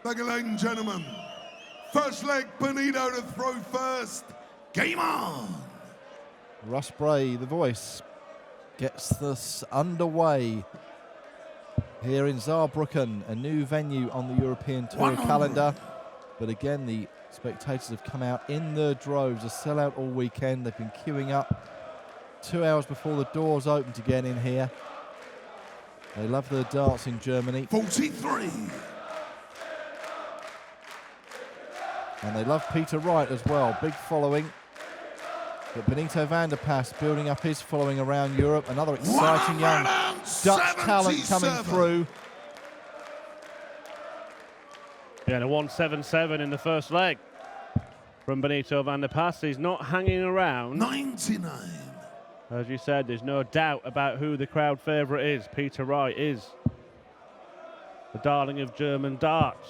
Thank you, ladies and gentlemen. First leg, Benito to throw first. Game on. Russ Bray, the voice, gets this underway here in Saarbrücken, a new venue on the European Tour calendar. But again, the spectators have come out in their droves, a sellout all weekend. They've been queuing up 2 hours before the doors open to get in here. They love their darts in Germany. 43. And they love Peter Wright as well, big following. But Benito van der Pas building up his following around Europe. Another exciting young Dutch talent coming through. Yeah, and a 177 in the first leg from Benito van der Pas. He's not hanging around. 99. As you said, there's no doubt about who the crowd favourite is. Peter Wright is the darling of German darts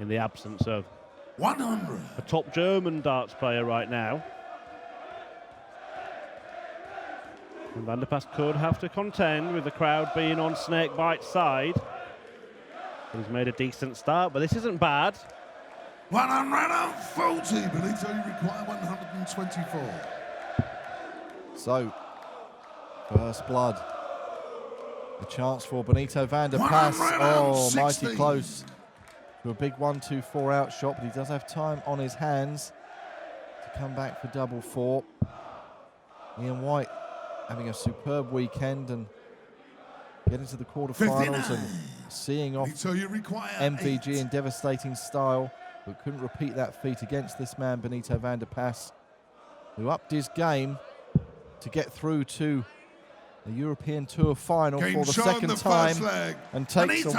in the absence of 100. a top German darts player right now. And van der Pas could have to contend with the crowd being on Snakebite's side. He's made a decent start, but this isn't bad. 140. Benito, you require 124. So, first blood. A chance for Benito van der Pas. Oh, mighty close to a big 1-2-4 out shot, but he does have time on his hands to come back for double four. Ian White having a superb weekend and getting to the quarterfinals and seeing off MVG 8. in devastating style, but couldn't repeat that feat against this man, Benito van der Pas, who upped his game to get through to the European Tour final for the second time and takes an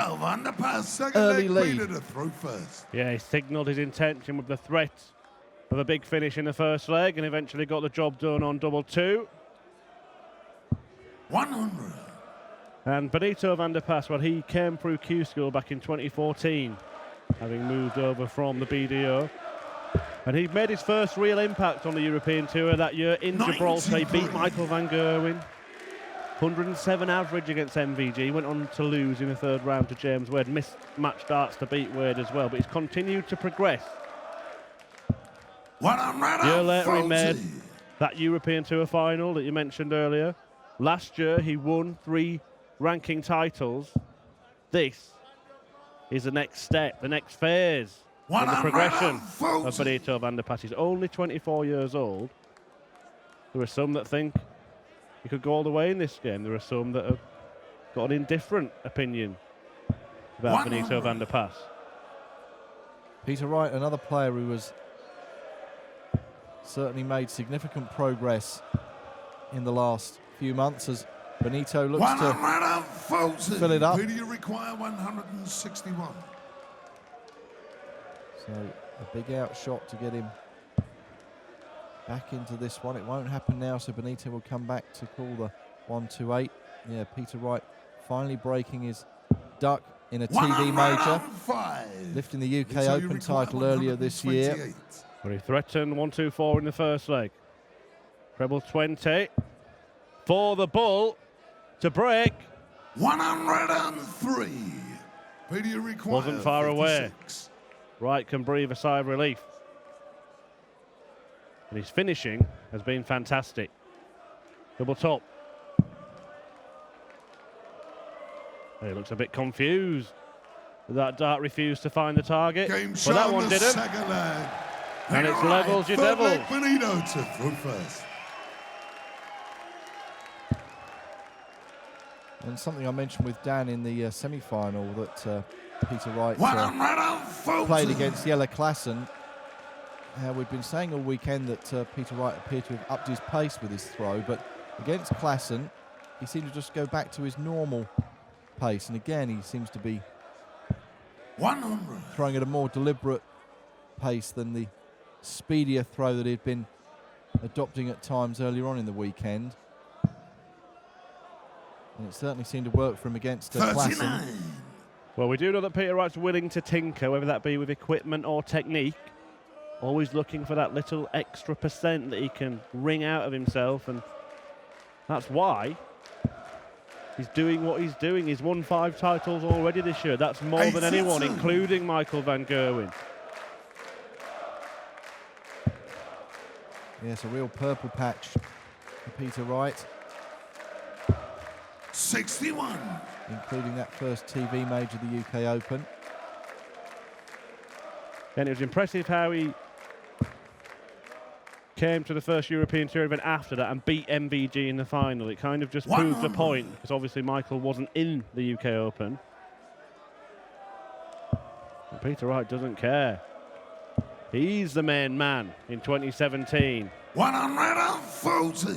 early lead. To throw first. Yeah, he signalled his intention with the threat of a big finish in the first leg and eventually got the job done on double two. 100. And Benito van der Pas, well, he came through Q School back in 2014, having moved over from the BDO. And he made his first real impact on the European Tour that year in Gibraltar. He beat Michael van Gerwen. 107 average against MVG. Went on to lose in the third round to James Wade. Missed match darts to beat Wade as well, but he's continued to progress. A year later, he made that European Tour final that you mentioned earlier. Last year, he won 3 ranking titles. This is the next step, the next phase in the progression of Benito van der Pas. He's only 24 years old. There are some that think he could go all the way in this game. There are some that have got an indifferent opinion about Benito van der Pas. Peter Wright, another player who has certainly made significant progress in the last few months as Benito looks to fill it up. Peter, you require 161. So a big outshot to get him back into this one. It won't happen now, so Benito will come back to call the 1-2-8. Yeah, Peter Wright finally breaking his duck in a TV major, lifting the UK Open title earlier this year. Well, he threatened 1-2-4 in the first leg. Treble 20 for the bull to break. 103. Peter, you require Wasn't far 56. away. Wright can breathe a sigh of relief. And his finishing has been fantastic. Double top. He looks a bit confused. That dart refused to find the target. But that one didn't. And it's levels your devils. Benito to throw first. And something I mentioned with Dan in the semi-final that Peter Wright played against Jelle Klassen. We've been saying all weekend that Peter Wright appeared to have upped his pace with his throw, but against Klassen, he seemed to just go back to his normal pace. And again, he seems to be 100. throwing at a more deliberate pace than the speedier throw that he'd been adopting at times earlier on in the weekend. And it certainly seemed to work for him against Klassen. Well, we do know that Peter Wright's willing to tinker, whether that be with equipment or technique. Always looking for that little extra percent that he can wring out of himself, and that's why He's doing what he's doing. He's won 5 titles already this year. That's more than anyone, including Michael van Gerwen. Yes, a real purple patch for Peter Wright. 61. Including that first TV major, the UK Open. And it was impressive how he came to the first European Tour event after that and beat MVG in the final. It kind of just proved a point, because obviously Michael wasn't in the UK Open. But Peter Wright doesn't care. He's the main man in 2017. 140.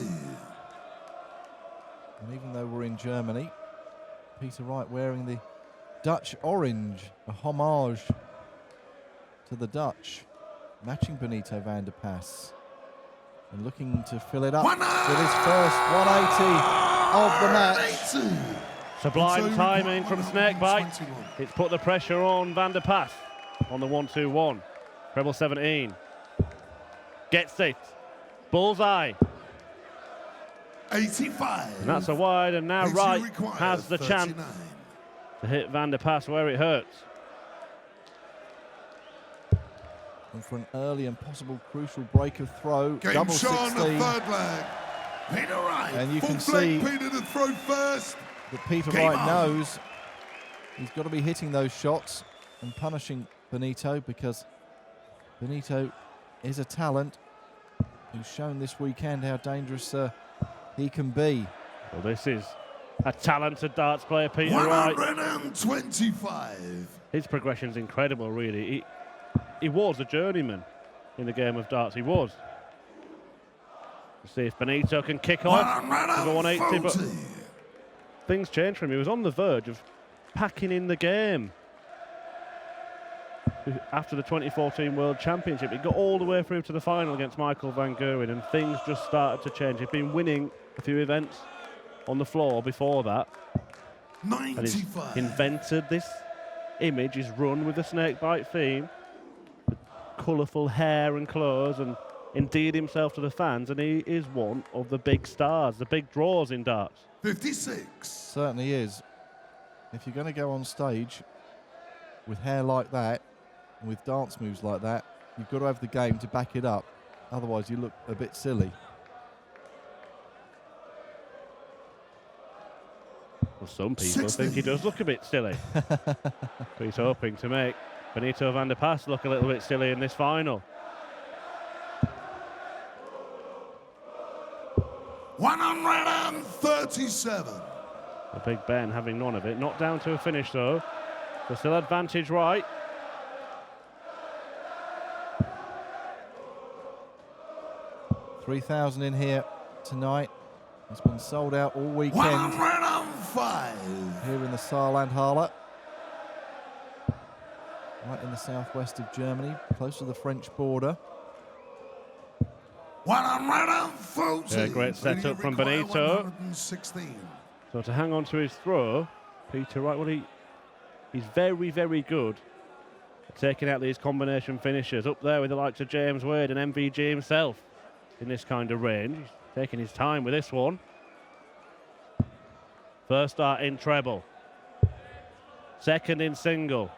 And even though we're in Germany, Peter Wright wearing the Dutch orange, a homage to the Dutch, matching Benito van der Pas. And looking to fill it up with his first 180 of the match. Sublime timing from Snakebite. It's put the pressure on Van der Pas on the 1-2-1. Treble 17. Gets it. Bullseye. 85. And that's a wide, and now Wright has the 39. chance to hit Van der Pas where it hurts. And for an early and possible crucial break of throw, Game double shot 16. on the third leg. Peter Wright. And you can Full flank, see Peter to throw first. that Peter Game Wright on. knows he's got to be hitting those shots and punishing Benito, because Benito is a talent who's shown this weekend how dangerous he can be. Well, this is a talented darts player, Peter Wright. 125. His progression's incredible, really. He was a journeyman in the game of darts. He was. Let's see if Benito can kick off with a 180, but things changed for him. He was on the verge of packing in the game. After the 2014 World Championship, he got all the way through to the final against Michael van Gerwen, and things just started to change. He'd been winning a few events on the floor before that. 95. And he's invented this image. He's run with the snakebite theme, colourful hair and clothes, and endeared himself to the fans, and he is one of the big stars, the big draws in darts. 56. Certainly is. If you're going to go on stage with hair like that, and with dance moves like that, you've got to have the game to back it up. Otherwise, you look a bit silly. Well, some people think he does look a bit silly. But he's hoping to make Benito van der Pas look a little bit silly in this final. 137. The Big Ben having none of it. Not down to a finish, though. So still advantage Wright. $3,000 in here tonight. It's been sold out all weekend 105. here in the Saarlandhalle. Right in the southwest of Germany, close to the French border. 140. Yeah, great setup from Benito. 116. So to hang on to his throw, Peter Wright, well, he's very, very good at taking out these combination finishes. Up there with the likes of James Wade and MVG himself in this kind of range. He's taking his time with this one. First start in treble. Second in single.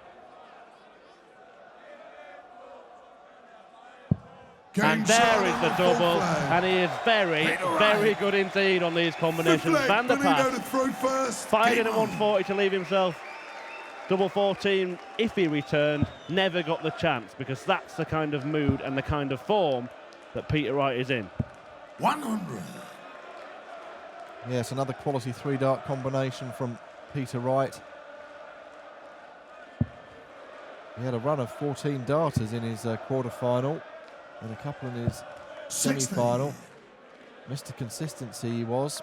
And there is the double, and he is very, very good indeed on these combinations. Van der Pas fired in at 140 to leave himself double 14 if he returned. Never got the chance, because that's the kind of mood and the kind of form that Peter Wright is in. 100. Yes, another quality 3-dart combination from Peter Wright. He had a run of 14 darters in his quarter-final and a couple in his semi-final. Mr. Consistency he was.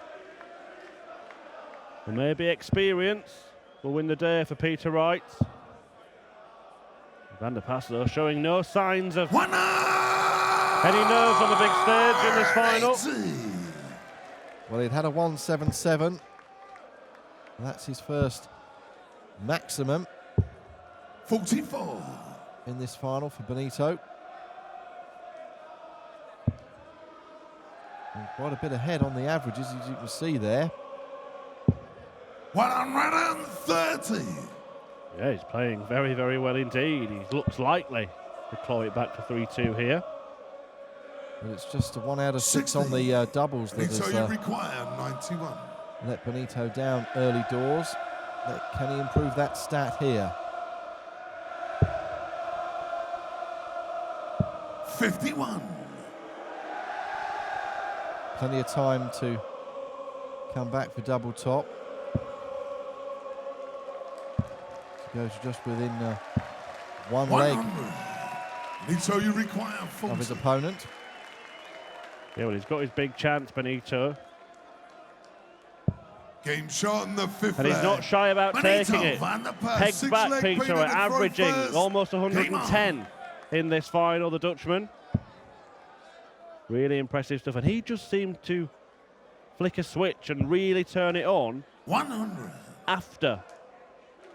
And maybe experience will win the day for Peter Wright. Van der Pas, though, showing no signs of any nerves on the big stage in this final. Well, he'd had a 177. That's his first maximum 44. in this final for Benito. And quite a bit ahead on the averages, as you can see there. 130. Yeah, he's playing very, very well indeed. He looks likely to claw it back to 3-2 here. But it's just a 1 out of 6 on 60. the doubles that Benito, has you require 91. let Benito down early doors. Can he improve that stat here? 51. Plenty of time to come back for double top. To go to just within one leg 100. Benito, you require of his 40. opponent. Yeah, well, he's got his big chance, Benito. Game shot in the fifth And he's leg. not shy about Benito, taking it. Van der Pas, Pegs six back, leg, Peter, Peter to throw averaging first. almost Game 110 in this final, the Dutchman. Really impressive stuff. And he just seemed to flick a switch and really turn it on 100. after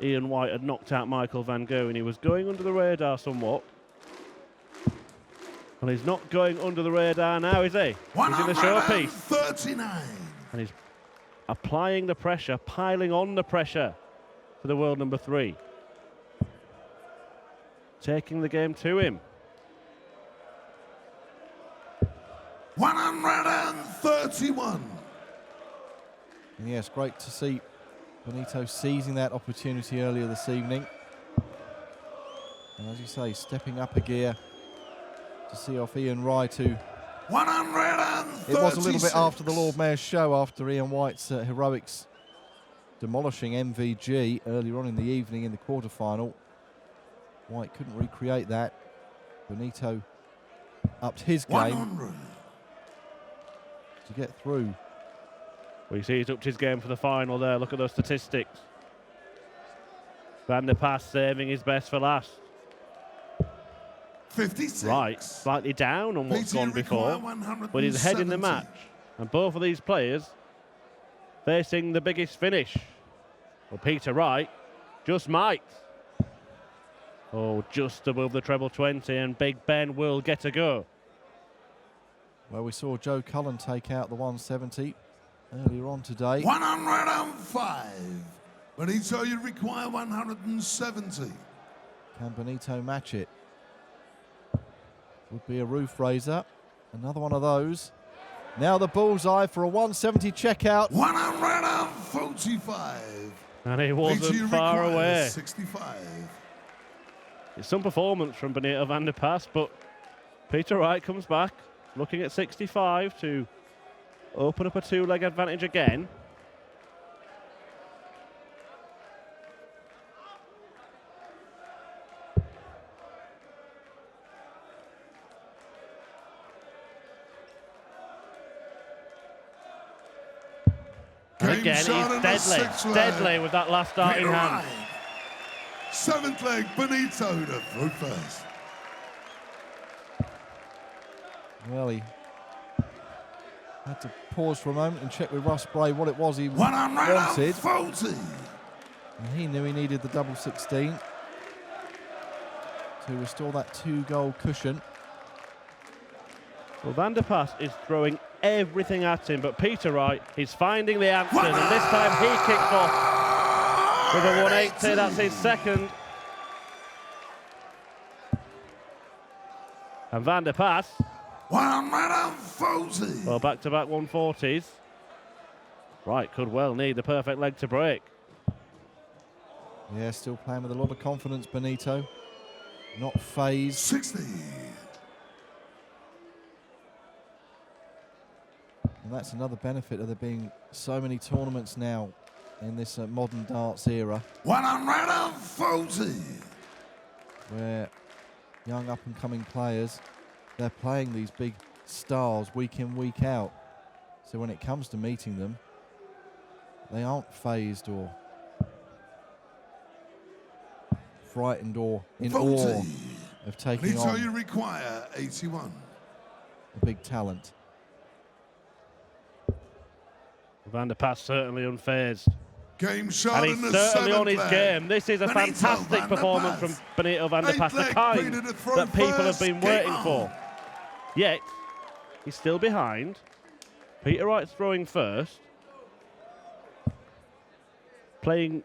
Ian White had knocked out Michael van Gerwen. He was going under the radar somewhat. Well, he's not going under the radar now, is he? He's in the showpiece. 39. And he's applying the pressure, piling on the pressure for the world number 3. Taking the game to him. 131. And yes, great to see Benito seizing that opportunity earlier this evening. And as you say, stepping up a gear to see off Ian Wright, who 136. it was a little bit after the Lord Mayor's show, after Ian White's heroics demolishing MVG earlier on in the evening in the quarterfinal. White couldn't recreate that. Benito upped his game 100. to get through. We see he's upped his game for the final there. Look at those statistics. Van der Pas saving his best for last. 56. Right, slightly down on what's Peter, gone you require before, 170. but he's ahead in the match. And both of these players facing the biggest finish. Well, Peter Wright just might. Oh, just above the treble 20, and Big Ben will get a go. Well, we saw Joe Cullen take out the 170 earlier on today. 105. Benito, you require 170. Can Benito match it? Would be a roof raiser. Another one of those. Now the bullseye for a 170 checkout. 145. And he Peter, wasn't you far require away. 65. It's some performance from Benito van der Pas, but Peter Wright comes back, looking at 65 to open up a 2-leg advantage again. And Game again, shot in the he's sixth leg. deadly with that last starting Peter hand. Wright. Seventh leg, Benito to throw first. Well, he had to pause for a moment and check with Russ Bray what it was he wanted. 140. And he knew he needed the double 16 to restore that 2-goal cushion. Well, Van der Pas is throwing everything at him, but Peter Wright is finding the answers, and this time he kicked off with a 180. That's his second. And Van der Pas, 140. well, back-to-back 140s. Wright could well need the perfect leg to break. Yeah, still playing with a lot of confidence, Benito. Not phased. 60. And that's another benefit of there being so many tournaments now in this modern darts era, 140. where young up-and-coming players, they're playing these big stars week in, week out. So when it comes to meeting them, they aren't phased or frightened or in 40. awe of taking Benito, on you require 81. a big talent. Van der Pas certainly unfazed. Game shot And in he's the certainly on seventh his leg. game. This is a Benito fantastic van der performance Pas. from Benito van der Pas, the Eighth leg, kind Peter to throw that people have first. been Game waiting on. for. Yet, he's still behind. Peter Wright's throwing first. playing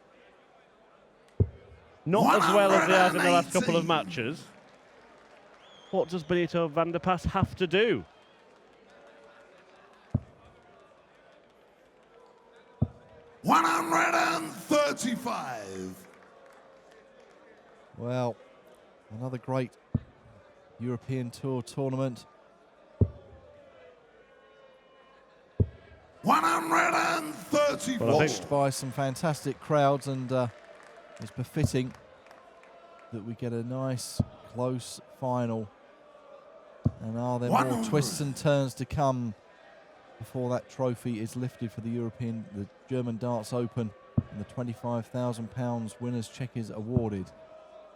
not as well as he has in the last couple of matches. What does Benito van der Pas have to do? $135. Well, another great European Tour tournament. 134. Well, Watched by some fantastic crowds, and it's befitting that we get a nice, close final. And are there more twists and turns to come before that trophy is lifted for the German Darts Open, and the £25,000 winners' check is awarded?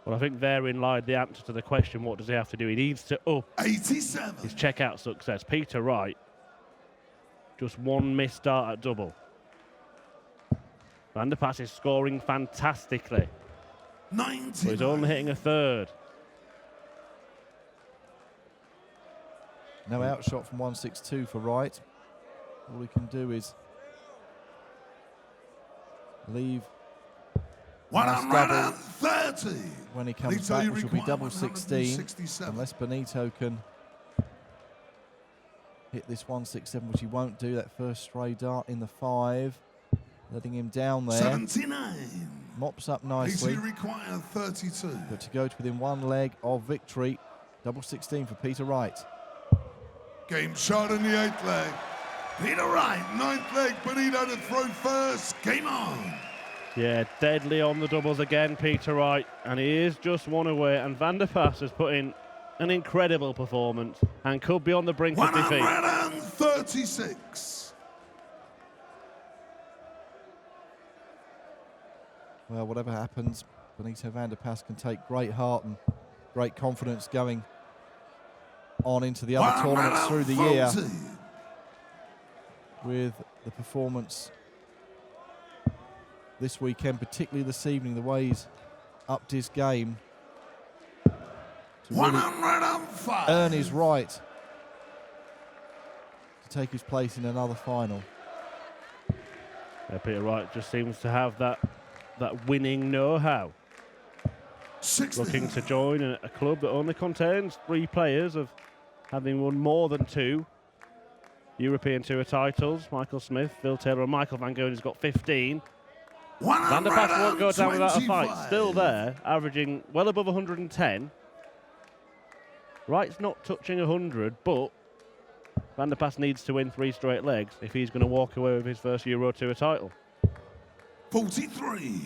Well, I think therein lied the answer to the question, what does he have to do? He needs to up 87. his checkout success. Peter Wright, just one missed start at double. Van der Pas is scoring fantastically. 90. But he's only hitting a third. No outshot from 162 for Wright. All he can do is leave nice double 130. when he comes back, which will be double 16, unless Benito can hit this 167, which he won't do. That first stray dart in the 5, letting him down there. 79. Mops up nicely, require 32. but to go to within one leg of victory. Double 16 for Peter Wright. Game shot in the 8th leg. Peter Wright, 9th leg. Benito to throw first. Game on. Yeah, deadly on the doubles again, Peter Wright. And he is just one away. And Van der Pas has put in an incredible performance and could be on the brink of defeat. 136. Well, whatever happens, Benito van der Pas can take great heart and great confidence going on into the other tournaments through the year with the performance this weekend, particularly this evening, the way he's upped his game to really earn his right to take his place in another final. Yeah, Peter Wright just seems to have that winning know-how. 60. Looking to join a club that only contains 3 players of having won more than 2 European Tour titles. Michael Smith, Phil Taylor and Michael Van Gerwen has got 15. Van der Pas won't go down without a fight. Still there, averaging well above 110. Wright's not touching 100, but Van der Pas needs to win 3 straight legs if he's going to walk away with his first Euro Tour title. 43.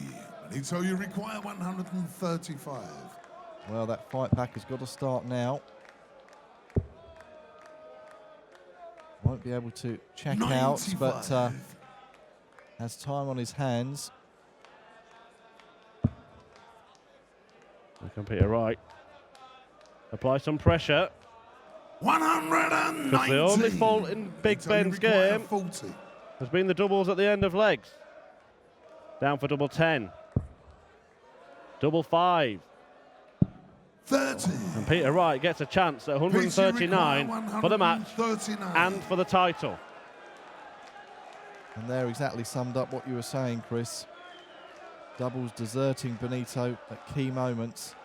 Benito, you require 135. Well, that fight back has got to start now. Won't be able to check 95. out, but has time on his hands. Here can Peter Wright apply some pressure. 190. Because the only fault in Big Benito, you Ben's require game 40. has been the doubles at the end of legs. Down for double 10. Double 5. 30. And Peter Wright gets a chance at 139 for the match 139. and for the title. And there exactly summed up what you were saying, Chris. Doubles deserting Benito at key moments.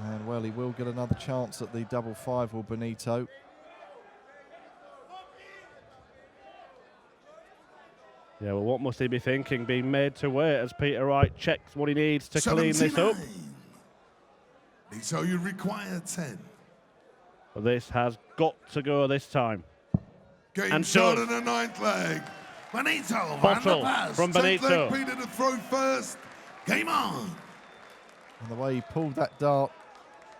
And, well, he will get another chance at the double 5, will Benito. Yeah, well, what must he be thinking? Being made to wait as Peter Wright checks what he needs to clean this up. So you require 10. But this has got to go this time. Game And shot does. in the 9th leg. Benito. Bottle Van der Pas. from 10th Benito. leg, Peter to throw first. Game on. And the way he pulled that dart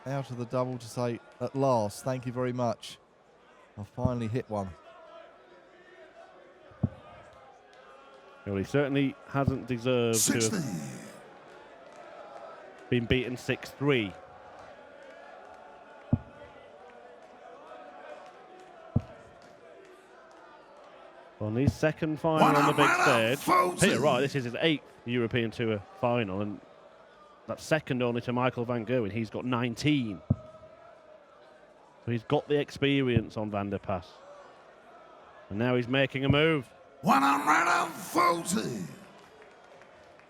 out of the double to say, at last, thank you very much. I finally hit one. Well, he certainly hasn't deserved 60. to have been beaten 6-3. On his second final on the big stage, Peter Wright, this is his 8th European Tour final, and that's second only to Michael Van Gerwen. He's got 19. So he's got the experience on Van der Pas. And now he's making a move. 140.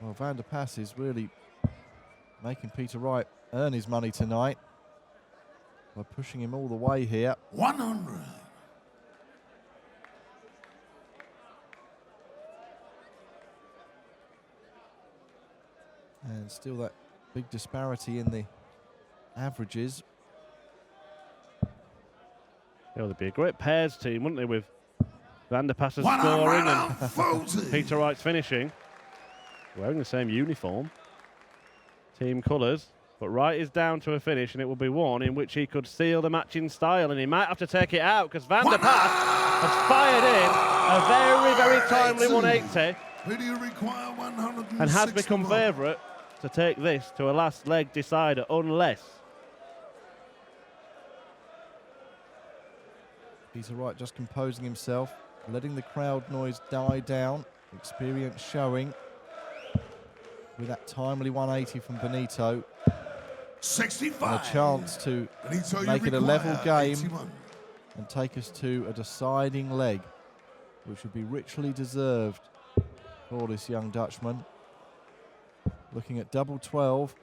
Well, Van der Pas is really making Peter Wright earn his money tonight by pushing him all the way here. 100. And still that big disparity in the averages. Yeah, they'd be a great pairs team, wouldn't they, with Van der Pas scoring and Peter Wright's finishing. Wearing the same uniform, team colours, but Wright is down to a finish, and it will be one in which he could seal the match in style, and he might have to take it out because Van der Pas has fired in a very, very timely 180 and has become favourite to take this to a last leg decider, unless Peter Wright just composing himself, letting the crowd noise die down, experience showing with that timely 180 from Benito. 65. And a chance to Benito, make it a level game 81. and take us to a deciding leg, which would be richly deserved for this young Dutchman. Looking at double 12.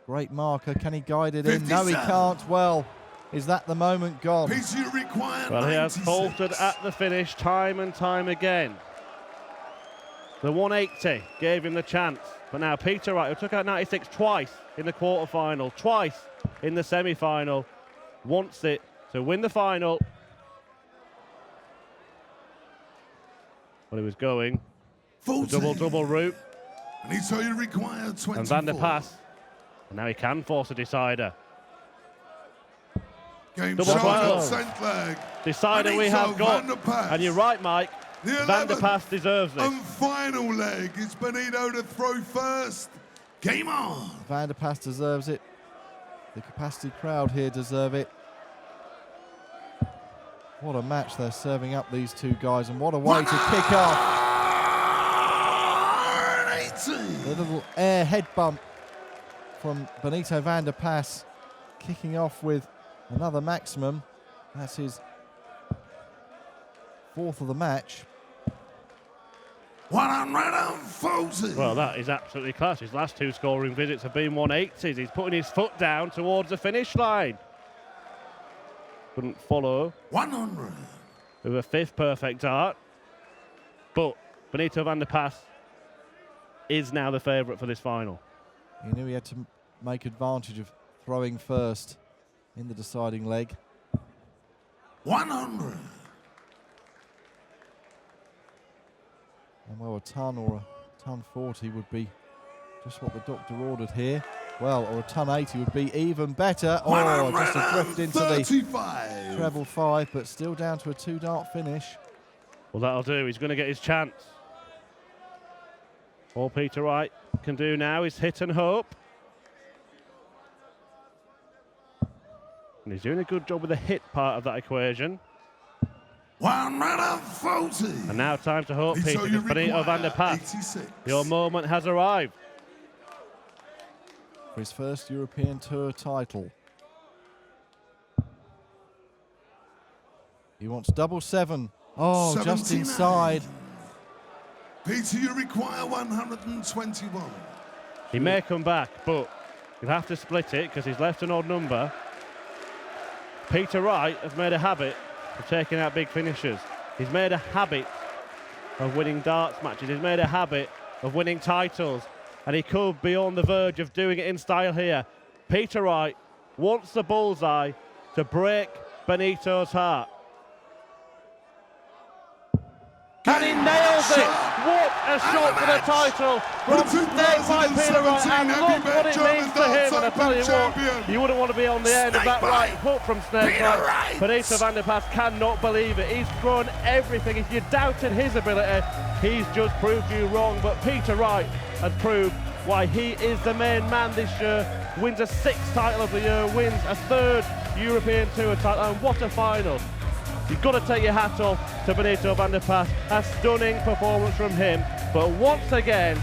Great marker. Can he guide it in? No, he can't. Well, is that the moment gone? Well, he has faltered at the finish time and time again. The 180 gave him the chance, but now Peter Wright, who took out 96 twice in the quarter-final, twice in the semi-final, wants it to win the final. Well, he was going the double-double route. And Van der Pas, and now he can force a decider. Game Double 12. leg. Decider we have got. And you're right, Mike. Van der Pas deserves this. And final leg is Benito to throw first. Game on. Van der Pas deserves it. The capacity crowd here deserve it. What a match they're serving up, these two guys, and what a way to kick off. The little air head bump from Benito Van der Pas, kicking off with another maximum. That's his fourth of the match. 140. Well, that is absolutely class. His last two scoring visits have been 180s. He's putting his foot down towards the finish line. Couldn't follow 100. with a fifth perfect dart. But Benito Van der Pas is now the favourite for this final. He knew he had to make advantage of throwing first in the deciding leg. 100. And well, a ton or a ton 40 would be just what the doctor ordered here. Well, or a ton 80 would be even better. Oh, just a drift into the treble 5, but still down to a 2-dart finish. Well, that'll do. He's going to get his chance. All Peter Wright can do now is hit and hope. And he's doing a good job with the hit part of that equation. 140. And now time to hope, Peter, because Benito Van der Pas, 86. your moment has arrived. For his first European Tour title. He wants double 7. Oh, 79. just inside. Peter, you require 121. He may come back, but he'll have to split it because he's left an odd number. Peter Wright has made a habit of taking out big finishers. He's made a habit of winning darts matches. He's made a habit of winning titles. And he could be on the verge of doing it in style here. Peter Wright wants the bullseye to break Benito's heart. And he nails it! What a shot for the title from Snake by Peter Wright, and look what it means to him. And I tell you what, you wouldn't want to be on the end of that right hook from Snake Bite. Benito Van der Pas cannot believe it. He's thrown everything. If you doubted his ability, he's just proved you wrong. But Peter Wright has proved why he is the main man this year. Wins a 6th title of the year, wins a 3rd European Tour title, and what a final. You've got to take your hat off to Benito Van der Pas. A stunning performance from him. But once again,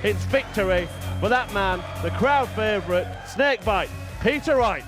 it's victory for that man, the crowd favourite, Snakebite, Peter Wright.